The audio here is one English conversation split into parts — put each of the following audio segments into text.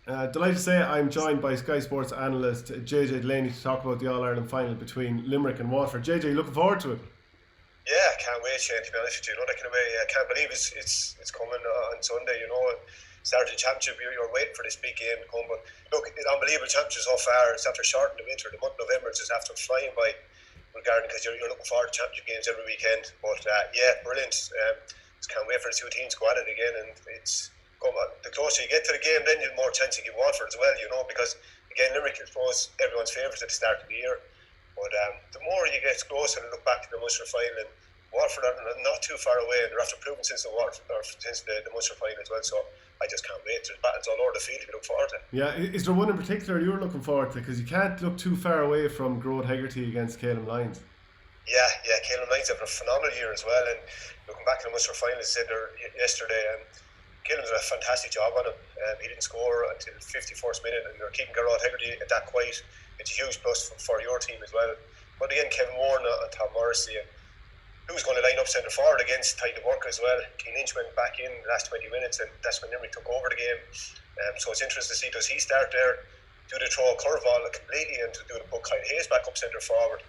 Delighted to say I'm joined by Sky Sports analyst JJ Delaney to talk about the All Ireland final between Limerick and Waterford. JJ, looking forward to it. Yeah, I can't wait, Shane, to be honest with you. That kind of way, I can't believe it's coming on Sunday, Starting the championship, you're waiting for this big game to come. But look, it's unbelievable championship so far. It's after short in the winter. The month of November is just after flying by, regarding because you're looking forward to championship games every weekend. But yeah, brilliant. Just can't wait for the two teams to go at it again. And it's the closer you get to the game, then you've more chance to give Waterford as well, because again, Limerick is suppose everyone's favourites at the start of the year. But the more you get closer and look back to the Munster final, and Waterford are not too far away, and they're after proving since the Munster final as well. So I just can't wait. There's battles all over the field to look forward to. Yeah, is there one in particular you're looking forward to? Because you can't look too far away from Grode Hegarty against Caelan Lyons. Yeah, Caelan Lyons have a phenomenal year as well. And looking back to the Munster final, as I said there yesterday, Caelan did a fantastic job on him. He didn't score until the 51st minute, and they're keeping Grode Hegarty at that quiet. It's a huge plus for your team as well. But again, Kevin Moore and Tom Morrissey, and who's going to line up centre forward against Ty DeBurka as well. Keane Lynch went back in the last 20 minutes, and that's when Limerick took over the game. So it's interesting to see, does he start there, do the throw a curveball completely, and to do the put Kyle Hayes back up centre forward.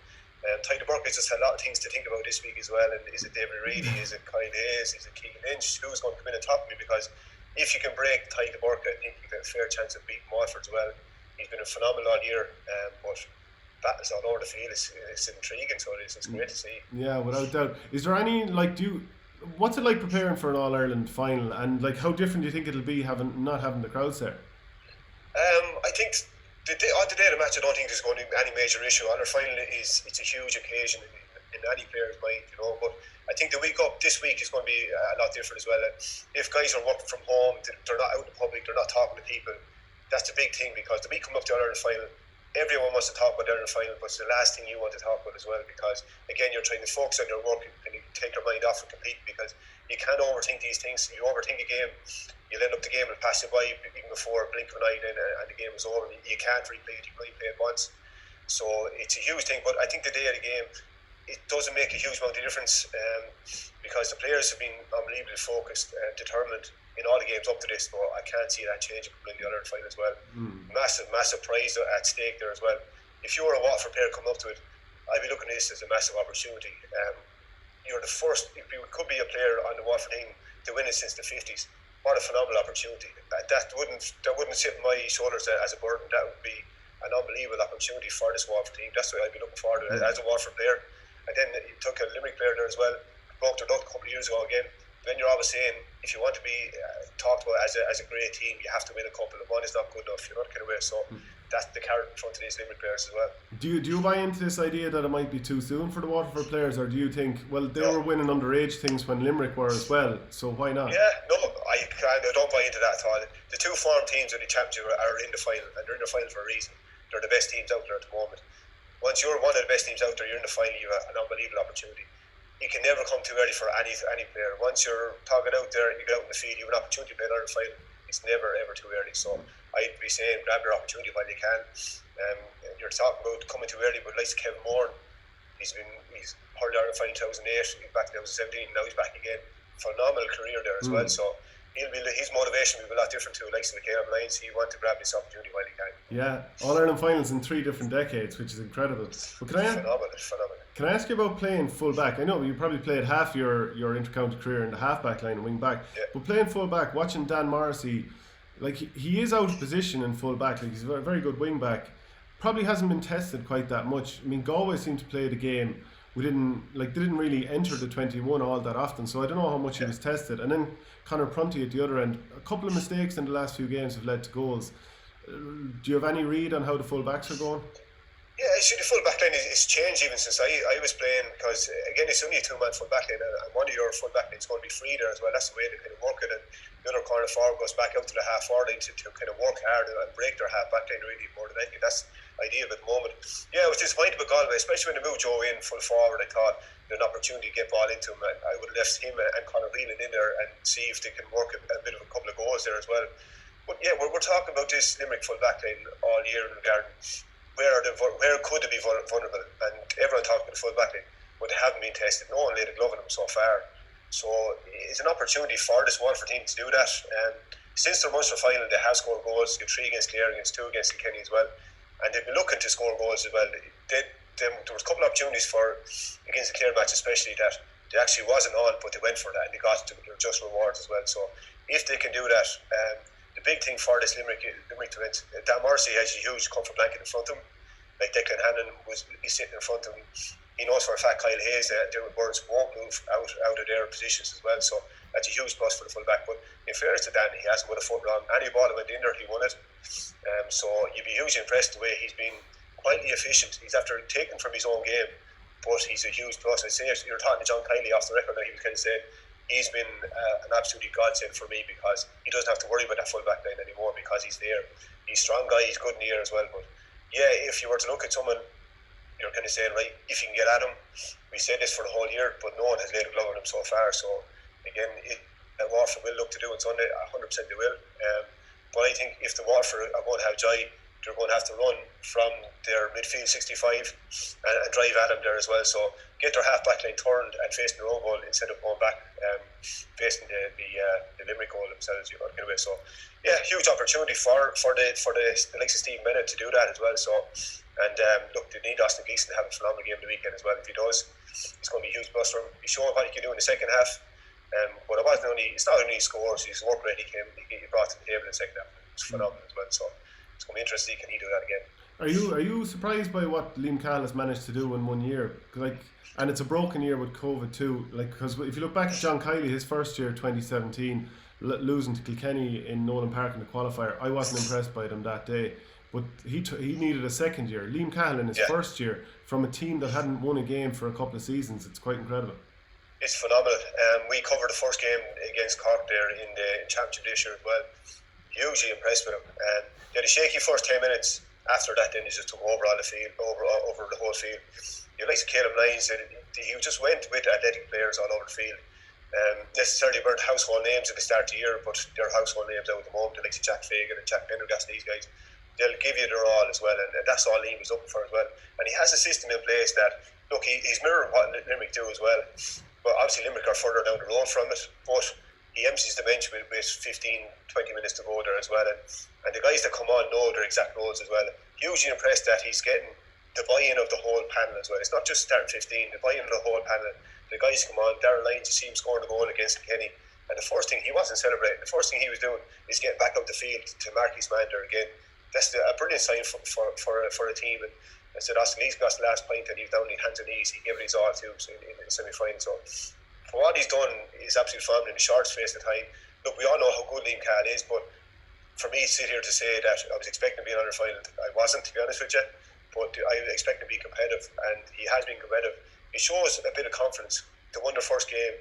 Ty DeBurka has just had a lot of things to think about this week as well. And is it David Reedy? Is it Kyle Hayes? Is it Keane Lynch? Who's going to come in and top of me? Because if you can break Ty DeBurka, I think you've got a fair chance of beating Waterford as well. He's been a phenomenal all year, but battles all over the field. It's intriguing, so it is. It's great to see. Yeah, without doubt. Is there any what's it like preparing for an All Ireland final, and how different do you think it'll be not having the crowds there? I think on the day of the match, I don't think there's going to be any major issue. All Ireland final it's a huge occasion in any player's mind, But I think the week up this week is going to be a lot different as well. If guys are working from home, they're not out in the public, they're not talking to people. That's the big thing, because the week coming up to the All Ireland final, everyone wants to talk about the Ireland final, but it's the last thing you want to talk about as well, because again, you're trying to focus on your work and you take your mind off and compete, because you can't overthink these things. If you overthink a game, you'll end up the game will pass you by even before a blink of an eye, and the game is over. You can't replay it. You can only play it once. So it's a huge thing. But I think the day of the game, it doesn't make a huge amount of difference, because the players have been unbelievably focused and determined in all the games up to this. But I can't see that changing in the other final as well. Massive prize at stake there as well. If you were a Waterford player coming up to it, I'd be looking at this as a massive opportunity. You're the first. If you could be a player on the Waterford team to win it since the 50s, what a phenomenal opportunity! That wouldn't sit on my shoulders as a burden. That would be an unbelievable opportunity for this Waterford team. That's what I'd be looking forward to as a Waterford player. And then you took a Limerick player there as well, broke their duck a couple of years ago again. Then you're always saying, if you want to be talked about as a great team, you have to win a couple. And one is not good enough. You're not getting away. So that's the carrot in front of these Limerick players as well. Do you buy into this idea that it might be too soon for the Waterford players, or do you think, well, they were winning underage things when Limerick were as well, so why not? Yeah, no, I don't buy into that at all. The two form teams in the championship are in the final, and they're in the final for a reason. They're the best teams out there at the moment. Once you're one of the best teams out there, you're in the final, you have an unbelievable opportunity. You can never come too early for any player. Once you're talking out there and you get out in the field, you have an opportunity to play another final. It's never ever too early. So I'd be saying grab your opportunity while you can. You're talking about coming too early, but like Kevin Moore, he's hurled Ireland final 2008, he's back in 2017, now he's back again. Phenomenal career there as well. So his motivation will be a lot different to like Caelan Lyons. He wants to grab this opportunity while he can. Yeah, All Ireland finals in 3 different decades, which is incredible. But phenomenal. Can I ask you about playing full back? I know you probably played half your inter-county career in the half-back line and wing back, but playing full back, watching Dan Morrissey, he is out of position in full back. He's a very good wing back. Probably hasn't been tested quite that much. I mean, Galway seemed to play the game. They didn't really enter the 21 all that often, so I don't know how much he was tested. And then Conor Prunty at the other end, a couple of mistakes in the last few games have led to goals. Do you have any read on how the full backs are going? Yeah, actually the full back line is changed even since I was playing, because again it's only a 2-man full back line, and one of your full back lines is going to be free there as well. That's the way they kind of work it, and the other corner forward goes back out to the half forward line to kind of work hard and break their half back line really more than anything. That's the idea of it at the moment. Yeah, I was disappointed with Galway, especially when they moved Joe in full forward. I thought there's an opportunity to get ball into him, and I would have left him and Conor Whelan in there and see if they can work a bit of a couple of goals there as well. But yeah, we're talking about this Limerick full back line all year in regard where could they be vulnerable, and everyone talking about the full back line, but they haven't been tested. No one laid a glove on them so far. So it's an opportunity for this Waterford team to do that. since their Munster final, they have scored goals. They got 3 against Clare, against 2 against Kilkenny as well, and they've been looking to score goals as well. There was a couple of opportunities for against the Clare match, especially that they actually wasn't on, but they went for that and they got their just rewards as well. So if they can do that, the big thing for this Limerick event, Dan Morrissey has a huge comfort blanket in front of him. Like Declan Hannon is sitting in front of him. He knows for a fact Kyle Hayes, Dermot Burns won't move out of their positions as well. So that's a huge plus for the full back. But in fairness to Dan, he hasn't got a foot wrong. Any ball that went in there, he won it. So you'd be hugely impressed the way he's been quietly efficient. He's after taking from his own game, but he's a huge plus. I'd say if you're talking to John Kiley off the record, he was kind of saying he's been an absolutely godsend for me because he doesn't have to worry about that full back line anymore because he's there. He's a strong guy, he's good in the air as well. But yeah, if you were to look at someone, you're kind of saying, right, if you can get at him, we said this for the whole year, but no one has laid a glove on him so far. So again, Waterford will look to do on Sunday, 100% they will. But I think if the Waterford are going to have joy, they're going to have to run from their midfield 65 and drive at them there as well. So get their half back line turned and facing their own goal instead of going back facing the Limerick goal themselves. So yeah, huge opportunity for the likes of Steve Bennett to do that as well. So and look, they need Austin Gleeson to have a phenomenal game the weekend as well. If he does, it's going to be a huge plus for him. He's showing what he can do in the second half. But it's not only scores, his work rate he brought to the table in the second half. It's phenomenal as well. So it's going to be interesting. Can he do that again? Are you surprised by what Liam Cahill has managed to do in 1 year? And it's a broken year with COVID too. Because if you look back at John Kiley, his first year, 2017, losing to Kilkenny in Nolan Park in the qualifier, I wasn't impressed by them that day. But he needed a second year. Liam Cahill in his first year from a team that hadn't won a game for a couple of seasons, it's quite incredible. It's phenomenal. We covered the first game against Cork there in the Championship this year as well. Hugely impressed with him. They had a shaky first 10 minutes. After that, then he just took over all the field, over the whole field. You like Caleb Lyons, he just went with athletic players all over the field. Necessarily weren't household names at the start of the year, but they're household names out at the moment. The likes of Jack Fagan and Jack Pendergast, these guys, they'll give you their all as well, and that's all Liam is looking for as well. And he has a system in place that, look, he's mirroring what Limerick do as well. But obviously Limerick are further down the road from it, but he empties the bench with 15-20 minutes to go there as well, and the guys that come on know their exact roles as well. Hugely impressed that he's getting the buy-in of the whole panel as well. It's not just starting 15, the buy-in of the whole panel. The guys come on, Darren Lyons, you see him scoring the goal against Kenny, and the first thing, he wasn't celebrating, the first thing he was doing is getting back up the field to mark his man there again. That's a brilliant sign for a team. And I said Austin Lee's got the last point and he was down in hands and knees, he gave it his all too in the semi-final. So for what he's done is absolutely phenomenal in the short space of time. Look, we all know how good Liam Cahill is, but for me to sit here to say that I was expecting to be in another final, I wasn't, to be honest with you, but I expect to be competitive, and he has been competitive. It shows a bit of confidence. They won their first game.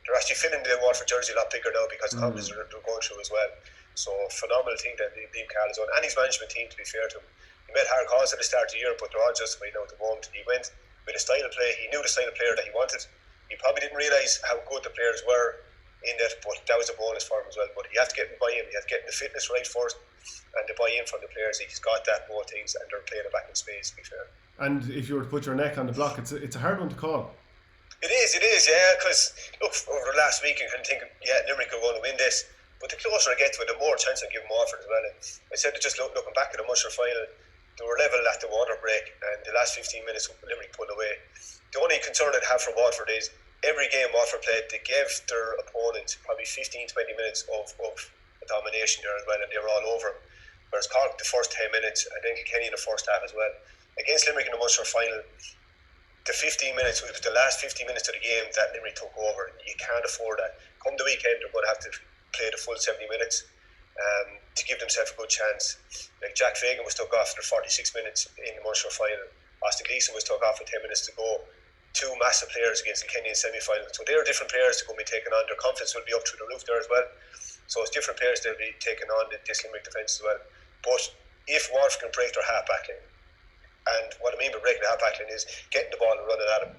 They're actually filling the Waterford jersey a lot bigger now because the confidence they're going through as well. So phenomenal thing that Liam Cahill has done, and his management team, to be fair to him. He made hard calls at the start of the year, but they're all justified now at the moment. He went with a style of play. He knew the style of player that he wanted. He probably didn't realise how good the players were in it, but that was a bonus for him as well. But you have to get the buy-in, you have to get the fitness right first, and the buy-in from the players. He's got that, both things, and they're playing it back in space, to be fair. And if you were to put your neck on the block, it's a hard one to call. It is, yeah, because look, over the last week you can think, yeah, Limerick are going to win this, but the closer I get to it, the more chance I give them Waterford as well. And I said that just looking back at the Munster final, they were level at the water break, and the last 15 minutes Limerick pulled away. The only concern I'd have from Waterford is every game Waterford played, they gave their opponent probably 15-20 minutes of domination there as well, and they were all over. Whereas Cork the first 10 minutes, and then Kilkenny in the first half as well. Against Limerick in the Munster final, the 15 minutes, it was the last 15 minutes of the game that Limerick took over. You can't afford that. Come the weekend, they're going to have to play the full 70 minutes to give themselves a good chance. Like Jack Fagan was took off for 46 minutes in the Munster final. Austin Gleeson was took off with 10 minutes to go. Two massive players against the Kenny semi-final. So they're different players they're going to be taking on. Their confidence will be up through the roof there as well. So it's different players they'll be taking on this Limerick defence as well. But if Waterford can break their half-back line, and what I mean by breaking the half-back line is getting the ball and running at them.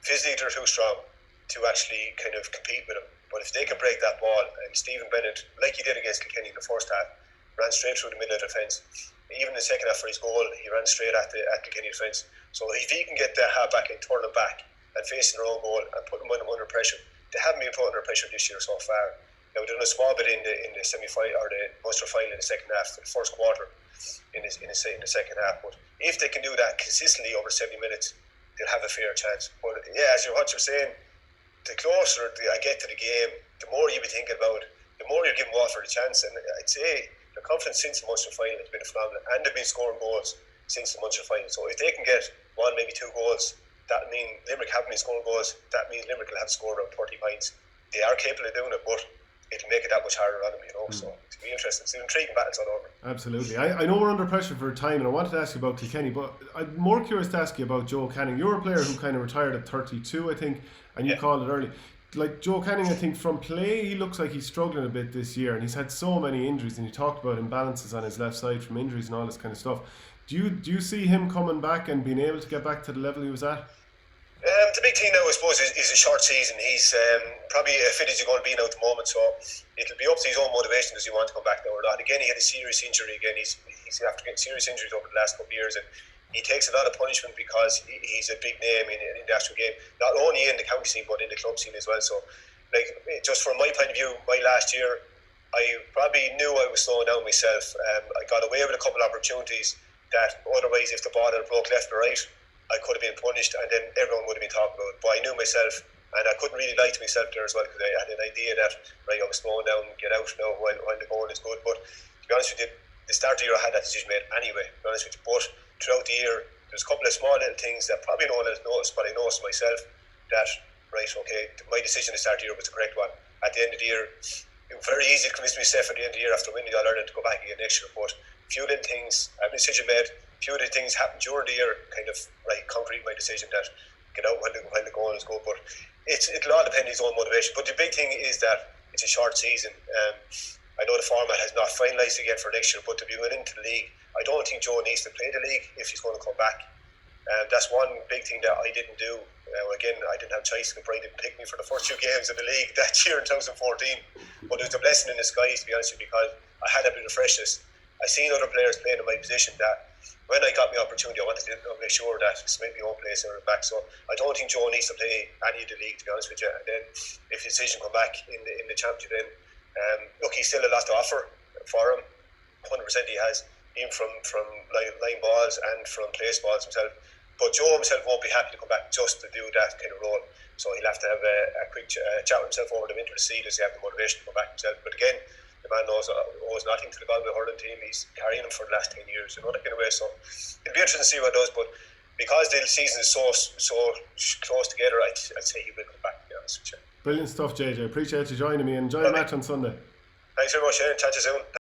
Physically they're too strong to actually kind of compete with them. But if they can break that ball, and Stephen Bennett, like he did against Kilkenny in the first half, ran straight through the middle of the defence. Even in the second half for his goal, he ran straight at Kilkenny defence. So if he can get that half-back and turn them back and facing their own goal and putting them under pressure, they haven't been put under pressure this year so far. Now, they've done a small bit in the semi-final or the Munster final in the second half, the first quarter in the second half. But if they can do that consistently over 70 minutes, they'll have a fair chance. But yeah, as what you're saying, the closer I get to the game, the more you'll be thinking about it, the more you're giving Waterford a chance. And I'd say the confidence since the Munster final has been phenomenal, and they've been scoring goals since the Munster final. So if they can get one, maybe two goals, that means Limerick haven't been scoring goals. That means Limerick will have scored around 30 points. They are capable of doing it, but it'll make it that much harder on them, So it'll be interesting. It's an intriguing battles all over. Absolutely. I know we're under pressure for time, and I wanted to ask you about Kilkenny, but I'm more curious to ask you about Joe Canning. You're a player who kind of retired at 32, I think, and you called it early. Like Joe Canning, I think from play, he looks like he's struggling a bit this year, and he's had so many injuries, and you talked about imbalances on his left side from injuries and all this kind of stuff. Do you see him coming back and being able to get back to the level he was at? The big thing now, I suppose, is a short season. He's probably as fit as he's going to be now at the moment, so it'll be up to his own motivation. Does he want to come back now or not? Again, he had a serious injury. Again, he's after getting serious injuries over the last couple of years, and he takes a lot of punishment because he's a big name in the actual game, not only in the county scene but in the club scene as well. So, like, just from my point of view, my last year, I probably knew I was slowing down myself. I got away with a couple of opportunities that otherwise, if the ball had broke left or right, I could have been punished, and then everyone would have been talking about it. But I knew myself, and I couldn't really lie to myself there as well, because I had an idea that I was slowing down, get out now while the goal is good. But to be honest with you, the start of the year I had that decision made anyway, to be honest with you. But throughout the year, there's a couple of small little things that probably no one else noticed, but I noticed myself that, my decision to start the year was the correct one. At the end of the year, it was very easy to convince myself at the end of the year after winning the All-Ireland to go back again next year. But a few little things, I have a decision made, a few little things happened during the year, kind of concrete my decision that get out while the goal is good. But it'll all depend on his own motivation. But the big thing is that it's a short season. I know the format has not finalised again for next year, but to be went into the league, I don't think Joe needs to play the league if he's going to come back. That's one big thing that I didn't do. Again, I didn't have choice because Brian didn't pick me for the first two games of the league that year in 2014. But it was a blessing in disguise, to be honest with you, because I had a bit of freshness. I seen other players playing in my position that when I got my opportunity, I wanted to make sure that it's made my own place or back. So I don't think Joe needs to play any of the league, to be honest with you. And then if the decision come back in the championship, then look, he's still a lot to offer for him. 100% he has, even from line balls and from place balls himself. But Joe himself won't be happy to come back just to do that kind of role. So he'll have to have a quick chat with himself over the winter to see does he have the motivation to come back himself. But again, the man owes nothing to the Galway hurling team. He's carrying them for the last 10 years, that kind of way. So it'll be interesting to see what it does. But because the season is so close together, I'd say he will come back, to be honest with you. Brilliant stuff, JJ. Appreciate you joining me, and enjoy the match on Sunday. Thanks very much, Shane. Chat to you soon.